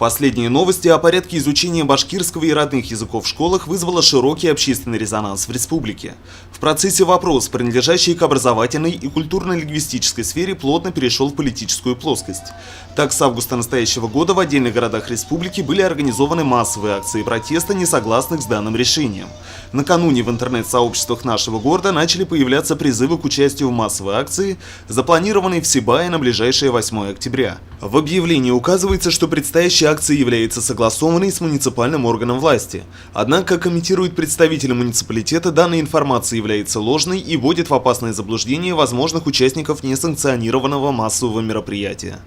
Последние новости о порядке изучения башкирского и родных языков в школах вызвало широкий общественный резонанс в республике. В процессе вопрос, принадлежащий к образовательной и культурно-лингвистической сфере, плотно перешел в политическую плоскость. Так, с августа настоящего года в отдельных городах республики были организованы массовые акции протеста, несогласных с данным решением. Накануне в интернет-сообществах нашего города начали появляться призывы к участию в массовой акции, запланированной в Сибае на ближайшее 8 октября. В объявлении указывается, что предстоящая акция является согласованной с муниципальным органом власти. Однако, как комментирует представитель муниципалитета, данная информация является ложной и вводит в опасное заблуждение возможных участников несанкционированного массового мероприятия.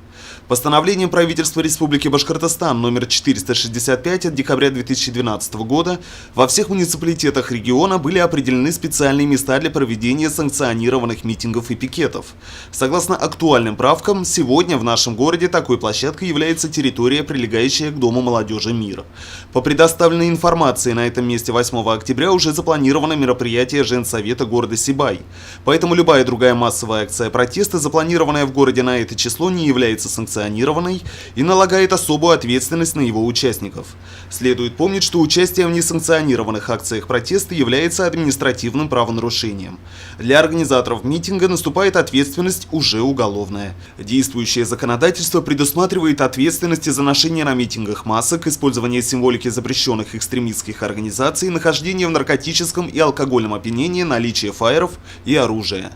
Постановлением правительства Республики Башкортостан номер 465 от декабря 2012 года во всех муниципалитетах региона были определены специальные места для проведения санкционированных митингов и пикетов. Согласно актуальным правкам, сегодня в нашем городе такой площадкой является территория, прилегающая к Дому молодежи «Мир». По предоставленной информации, на этом месте 8 октября уже запланировано мероприятие Женсовета города Сибай. Поэтому любая другая массовая акция протеста, запланированная в городе на это число, не является санкционированной и налагает особую ответственность на его участников. Следует помнить, что участие в несанкционированных акциях протеста является административным правонарушением. Для организаторов митинга наступает ответственность уже уголовная. Действующее законодательство предусматривает ответственности за ношение на митингах масок, использование символики запрещенных экстремистских организаций, нахождение в наркотическом и алкогольном опьянении, наличие фаеров и оружия.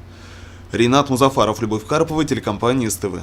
Ринат Музафаров, Любовь Карпова, телекомпания СТВ.